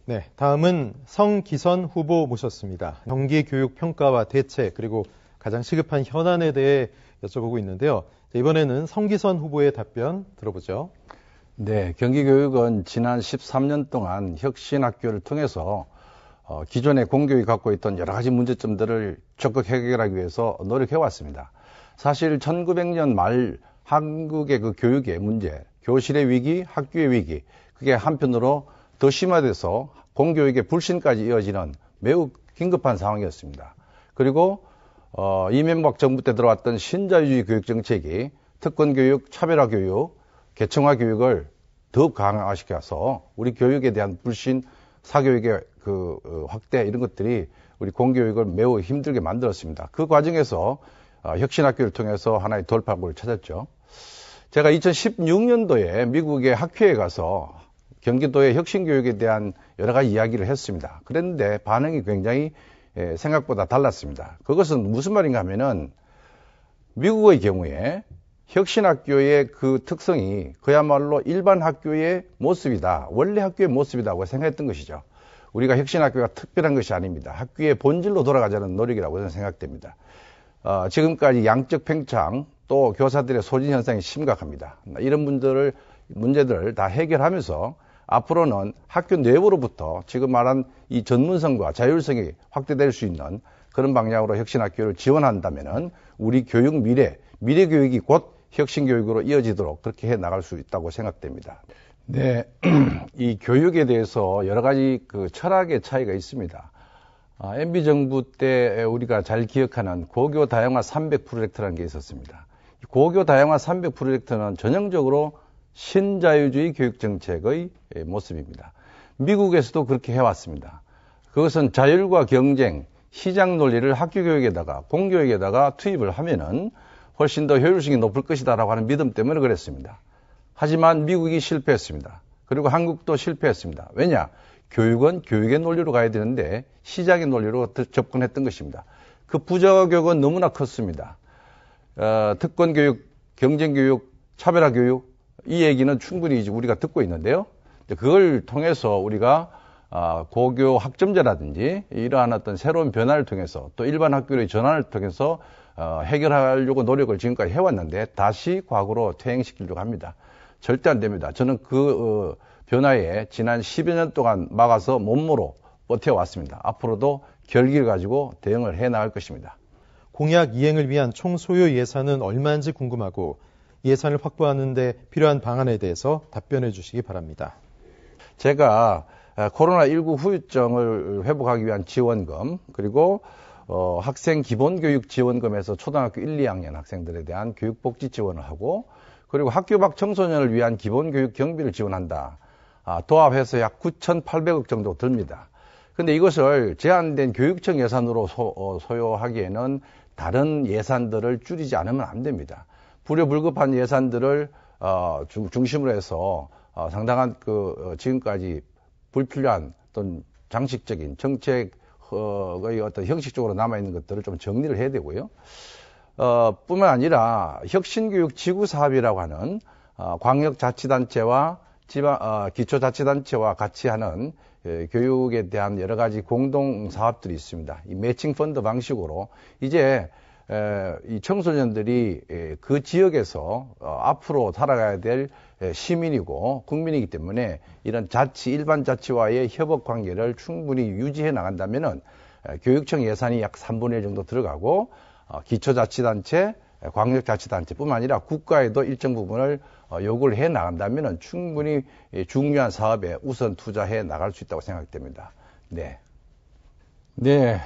네, 다음은 성기선 후보 모셨습니다. 경기교육평가와 대책 그리고 가장 시급한 현안에 대해 여쭤보고 있는데요. 이번에는 성기선 후보의 답변 들어보죠. 네, 경기교육은 지난 13년 동안 혁신학교를 통해서 기존의 공교육이 갖고 있던 여러 가지 문제점들을 적극 해결하기 위해서 노력해왔습니다. 사실 1900년 말 한국의 그 교육의 문제, 교실의 위기, 학교의 위기, 그게 한편으로 더 심화돼서 공교육의 불신까지 이어지는 매우 긴급한 상황이었습니다. 그리고 이명박 정부 때 들어왔던 신자유주의 교육 정책이 특권교육, 차별화교육, 계층화교육을 더욱 강화시켜서 우리 교육에 대한 불신, 사교육의 확대 이런 것들이 우리 공교육을 매우 힘들게 만들었습니다. 그 과정에서 혁신학교를 통해서 하나의 돌파구를 찾았죠. 제가 2016년도에 미국의 학회에 가서 경기도의 혁신교육에 대한 여러 가지 이야기를 했습니다. 그런데 반응이 굉장히 생각보다 달랐습니다. 그것은 무슨 말인가 하면은 미국의 경우에 혁신학교의 그 특성이 그야말로 일반 학교의 모습이다. 원래 학교의 모습이라고 생각했던 것이죠. 우리가 혁신학교가 특별한 것이 아닙니다. 학교의 본질로 돌아가자는 노력이라고 저는 생각됩니다. 지금까지 양적 팽창 또 교사들의 소진 현상이 심각합니다. 이런 문제들을 다 해결하면서 앞으로는 학교 내부로부터 지금 말한 이 전문성과 자율성이 확대될 수 있는 그런 방향으로 혁신학교를 지원한다면은 우리 교육 미래 교육이 곧 혁신교육으로 이어지도록 그렇게 해 나갈 수 있다고 생각됩니다. 네, 이 교육에 대해서 여러 가지 그 철학의 차이가 있습니다. MB 정부 때 우리가 잘 기억하는 고교 다양화 300 프로젝트라는 게 있었습니다. 고교 다양화 300 프로젝트는 전형적으로 신자유주의 교육정책의 모습입니다. 미국에서도 그렇게 해왔습니다. 그것은 자율과 경쟁, 시장 논리를 학교 교육에다가 공교육에다가 투입을 하면은 훨씬 더 효율성이 높을 것이다라고 하는 믿음 때문에 그랬습니다. 하지만 미국이 실패했습니다. 그리고 한국도 실패했습니다. 왜냐? 교육은 교육의 논리로 가야 되는데 시장의 논리로 접근했던 것입니다. 그 부작용은 너무나 컸습니다. 특권교육, 경쟁교육, 차별화교육 이 얘기는 충분히 우리가 듣고 있는데요. 그걸 통해서 우리가 고교 학점제라든지 이러한 어떤 새로운 변화를 통해서 또 일반 학교의 전환을 통해서 해결하려고 노력을 지금까지 해왔는데 다시 과거로 퇴행시키려고 합니다. 절대 안 됩니다. 저는 그 변화에 지난 10여 년 동안 막아서 몸으로 버텨왔습니다. 앞으로도 결기를 가지고 대응을 해나갈 것입니다. 공약 이행을 위한 총 소요 예산은 얼마인지 궁금하고 예산을 확보하는 데 필요한 방안에 대해서 답변해 주시기 바랍니다. 제가 코로나19 후유증을 회복하기 위한 지원금 그리고 학생 기본교육 지원금에서 초등학교 1, 2학년 학생들에 대한 교육복지 지원을 하고 그리고 학교 밖 청소년을 위한 기본교육 경비를 지원한다. 도합해서 약 9,800억 정도 듭니다. 그런데 이것을 제한된 교육청 예산으로 소요하기에는 다른 예산들을 줄이지 않으면 안 됩니다. 불효불급한 예산들을 중심으로 해서 상당한 지금까지 불필요한 어떤 장식적인 정책의 어떤 형식적으로 남아있는 것들을 좀 정리를 해야 되고요. 뿐만 아니라 혁신교육 지구사업이라고 하는 광역자치단체와 기초자치단체와 같이 하는 교육에 대한 여러 가지 공동사업들이 있습니다. 이 매칭펀드 방식으로 이제 이 청소년들이 그 지역에서 앞으로 살아가야 될 시민이고 국민이기 때문에 이런 일반 자치와의 협업 관계를 충분히 유지해 나간다면은 교육청 예산이 약 3분의 1 정도 들어가고 기초자치단체, 광역자치단체뿐만 아니라 국가에도 일정 부분을 요구를 해 나간다면은 충분히 중요한 사업에 우선 투자해 나갈 수 있다고 생각됩니다. 네. 네,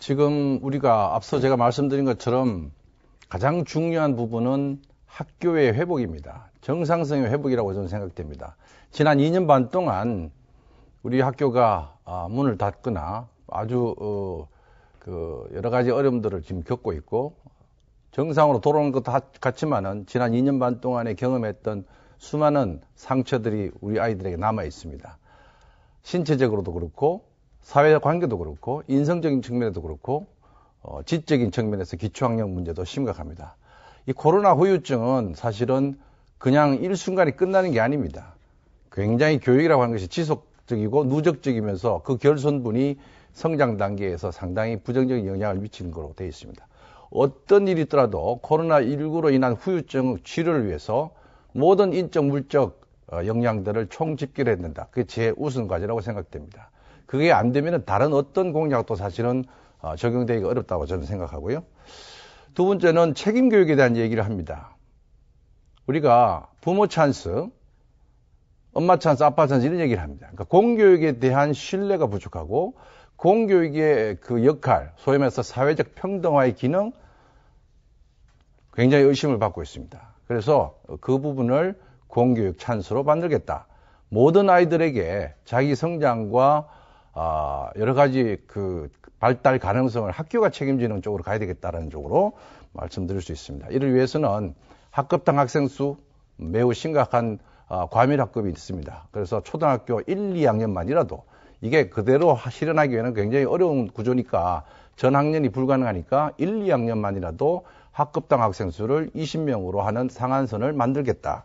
지금 우리가 앞서 제가 말씀드린 것처럼 가장 중요한 부분은 학교의 회복입니다. 정상성의 회복이라고 저는 생각됩니다. 지난 2년 반 동안 우리 학교가 문을 닫거나 아주 여러 가지 어려움들을 지금 겪고 있고 정상으로 돌아오는 것도 같지만은 지난 2년 반 동안에 경험했던 수많은 상처들이 우리 아이들에게 남아 있습니다. 신체적으로도 그렇고 사회관계도 그렇고 인성적인 측면에도 그렇고 지적인 측면에서 기초학력 문제도 심각합니다. 이 코로나 후유증은 사실은 그냥 일순간에 끝나는 게 아닙니다. 굉장히 교육이라고 하는 것이 적이고 누적적이면서 그 결손분이 성장 단계에서 상당히 부정적인 영향을 미치는 것으로 되어 있습니다. 어떤 일이 있더라도 코로나19로 인한 후유증 치료를 위해서 모든 인적, 물적 역량들을 총집결해야 된다. 그게 제 우선 과제라고 생각됩니다. 그게 안 되면 다른 어떤 공약도 사실은 적용되기가 어렵다고 저는 생각하고요. 두 번째는 책임 교육에 대한 얘기를 합니다. 우리가 부모 찬스, 엄마 찬스, 아빠 찬스 이런 얘기를 합니다. 그러니까 공교육에 대한 신뢰가 부족하고 공교육의 그 역할, 소위 말해서 사회적 평등화의 기능 굉장히 의심을 받고 있습니다. 그래서 그 부분을 공교육 찬스로 만들겠다. 모든 아이들에게 자기 성장과 여러 가지 그 발달 가능성을 학교가 책임지는 쪽으로 가야 되겠다는 쪽으로 말씀드릴 수 있습니다. 이를 위해서는 학급당 학생 수 매우 심각한 과밀학급이 있습니다. 그래서 초등학교 1, 2학년만이라도 이게 그대로 실현하기에는 굉장히 어려운 구조니까 전 학년이 불가능하니까 1, 2학년만이라도 학급당 학생 수를 20명으로 하는 상한선을 만들겠다.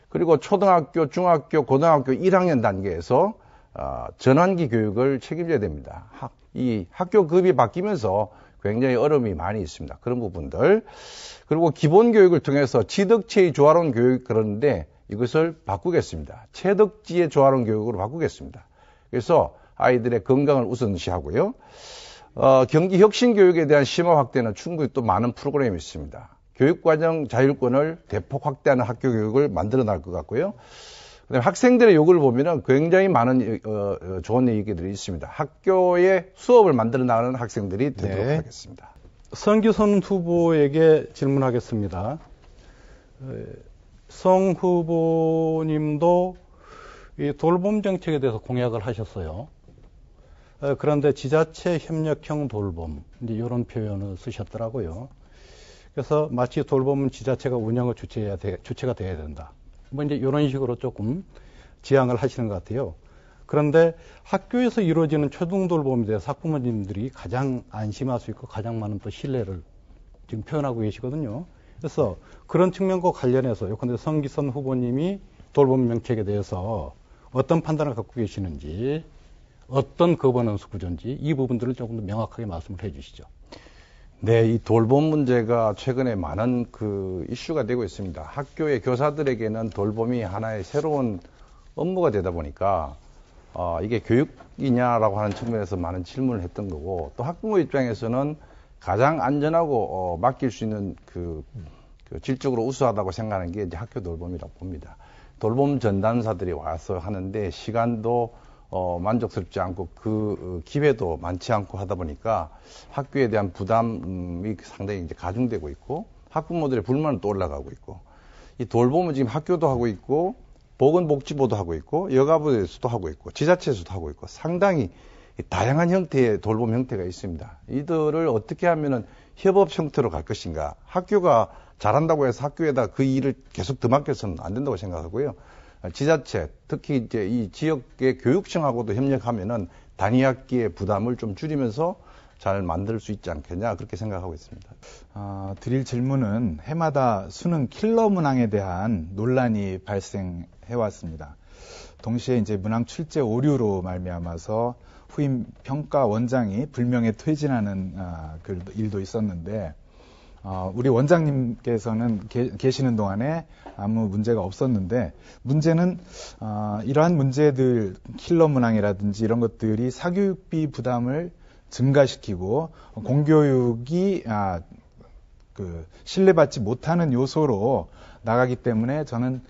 그리고 초등학교, 중학교, 고등학교 1학년 단계에서 전환기 교육을 책임져야 됩니다. 이 학교급이 바뀌면서 굉장히 어려움이 많이 있습니다. 그런 부분들. 그리고 기본교육을 통해서 지덕체의 조화로운 교육 그러는데 이것을 바꾸겠습니다. 체덕지의 조화로운 교육으로 바꾸겠습니다. 그래서 아이들의 건강을 우선시하고요. 경기 혁신 교육에 대한 심화 확대는 충분히 또 많은 프로그램이 있습니다. 교육과정 자율권을 대폭 확대하는 학교 교육을 만들어 나갈 것 같고요. 그다음에 학생들의 요구를 보면은 굉장히 많은 좋은 얘기들이 있습니다. 학교에 수업을 만들어 나가는 학생들이 되도록 하겠습니다. 성기선 후보에게 질문하겠습니다. 성 후보님도 이 돌봄 정책에 대해서 공약을 하셨어요. 그런데 지자체 협력형 돌봄, 이제 이런 표현을 쓰셨더라고요. 그래서 마치 돌봄은 지자체가 운영을 주체가 돼야 된다. 뭐 이제 이런 식으로 조금 지향을 하시는 것 같아요. 그런데 학교에서 이루어지는 초등 돌봄에 대해서 학부모님들이 가장 안심할 수 있고 가장 많은 또 신뢰를 지금 표현하고 계시거든요. 그래서 그런 측면과 관련해서 요컨대 성기선 후보님이 돌봄 정책에 대해서 어떤 판단을 갖고 계시는지, 어떤 거버넌스 구조인지 이 부분들을 조금 더 명확하게 말씀을 해 주시죠. 네, 이 돌봄 문제가 최근에 많은 그 이슈가 되고 있습니다. 학교의 교사들에게는 돌봄이 하나의 새로운 업무가 되다 보니까 이게 교육이냐라고 하는 측면에서 많은 질문을 했던 거고, 또 학부모 입장에서는 가장 안전하고 맡길 수 있는 그 질적으로 우수하다고 생각하는 게 이제 학교 돌봄이라고 봅니다. 돌봄 전담사들이 와서 하는데 시간도 만족스럽지 않고 그 기회도 많지 않고 하다 보니까 학교에 대한 부담이 상당히 이제 가중되고 있고 학부모들의 불만은 또 올라가고 있고, 이 돌봄은 지금 학교도 하고 있고 보건복지부도 하고 있고 여가부에서도 하고 있고 지자체에서도 하고 있고 상당히 다양한 형태의 돌봄 형태가 있습니다. 이들을 어떻게 하면은 협업 형태로 갈 것인가. 학교가 잘한다고 해서 학교에다 그 일을 계속 더 맡겨서는 안 된다고 생각하고요. 지자체, 특히 이제 이 지역의 교육청하고도 협력하면은 단위 학기의 부담을 좀 줄이면서 잘 만들 수 있지 않겠냐, 그렇게 생각하고 있습니다. 드릴 질문은 해마다 수능 킬러 문항에 대한 논란이 발생해 왔습니다. 동시에 이제 문항 출제 오류로 말미암아서 후임 평가 원장이 불명예 퇴진하는 그 일도 있었는데, 우리 원장님께서는 계시는 동안에 아무 문제가 없었는데, 문제는 이러한 문제들, 킬러 문항이라든지 이런 것들이 사교육비 부담을 증가시키고 공교육이 신뢰받지 못하는 요소로 나가기 때문에 저는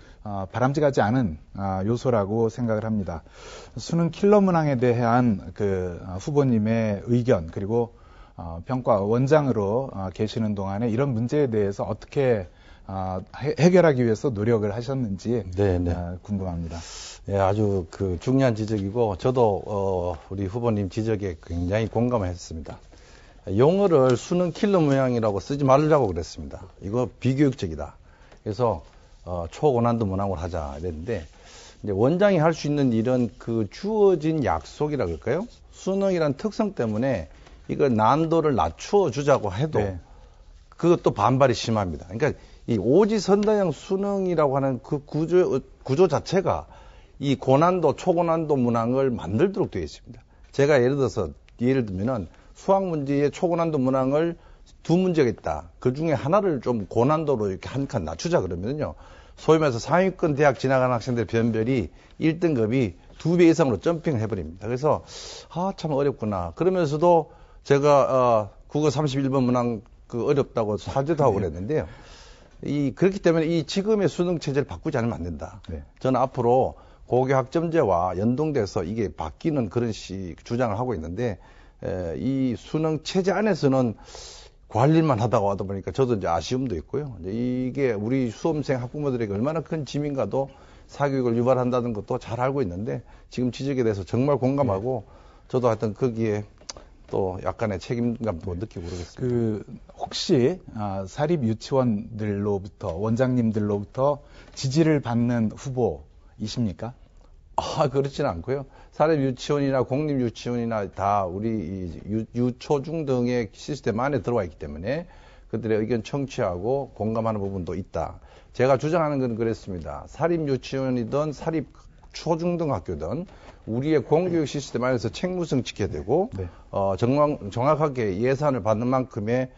바람직하지 않은 요소라고 생각을 합니다. 수능 킬러 문항에 대한 그 후보님의 의견, 그리고 평가 원장으로 계시는 동안에 이런 문제에 대해서 어떻게 해결하기 위해서 노력을 하셨는지 궁금합니다. 네, 아주 그 중요한 지적이고 저도 우리 후보님 지적에 굉장히 공감을 했습니다. 용어를 수능 킬러 문항이라고 쓰지 말자고 그랬습니다. 이거 비교육적이다. 그래서 초고난도 문항으로 하자 이랬는데, 이제 원장이 할 수 있는 일은 그 주어진 약속이라 그럴까요? 수능이란 특성 때문에 이거 난도를 낮추어 주자고 해도 그것도 반발이 심합니다. 그러니까 이 오지선다형 수능이라고 하는 그 구조 자체가 이 고난도, 초고난도 문항을 만들도록 되어 있습니다. 제가 예를 들면은 수학 문제의 초고난도 문항을 두 문제가 있다. 그 중에 하나를 좀 고난도로 이렇게 한 칸 낮추자 그러면요. 소위 말해서 상위권 대학 지나가는 학생들 변별이 1등급이 2배 이상으로 점핑을 해버립니다. 그래서, 참 어렵구나. 그러면서도 제가, 국어 31번 문항 어렵다고 사죄도 하고 그랬는데요. 그렇기 때문에 이 지금의 수능 체제를 바꾸지 않으면 안 된다. 네. 저는 앞으로 고교 학점제와 연동돼서 이게 바뀌는 그런 주장을 하고 있는데, 이 수능 체제 안에서는 관리만 하다가 하다 보니까 저도 이제 아쉬움도 있고요. 이게 우리 수험생 학부모들에게 얼마나 큰 짐인가도 사교육을 유발한다는 것도 잘 알고 있는데 지금 지적에 대해서 정말 공감하고 저도 하여튼 거기에 또 약간의 책임감도 느끼고 그러겠습니다. 혹시 사립 유치원들로부터 원장님들로부터 지지를 받는 후보이십니까? 그렇지는 않고요. 사립 유치원이나 공립 유치원이나 다 우리 유초중 등의 시스템 안에 들어와 있기 때문에 그들의 의견 청취하고 공감하는 부분도 있다. 제가 주장하는 건 그랬습니다. 사립 유치원이든 사립 초중등 학교든 우리의 공교육 시스템 안에서 책무성 지켜야 되고 네. 정확하게 예산을 받는 만큼의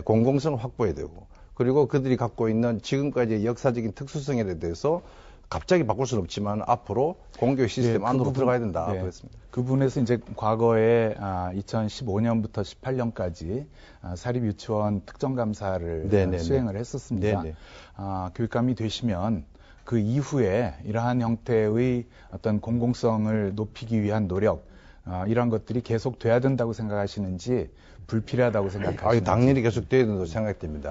공공성을 확보해야 되고 그리고 그들이 갖고 있는 지금까지의 역사적인 특수성에 대해서 갑자기 바꿀 수는 없지만 앞으로 공교육 시스템 안으로 들어가야 된다. 네. 그랬습니다. 그 부분에서 이제 과거에 2015년부터 18년까지 사립 유치원 특정 감사를 네네네. 수행을 했었습니다. 네네. 교육감이 되시면 그 이후에 이러한 형태의 어떤 공공성을 높이기 위한 노력 이런 것들이 계속 돼야 된다고 생각하시는지 불필요하다고 생각하시는지? 당연히 계속 돼야 된다고 생각됩니다.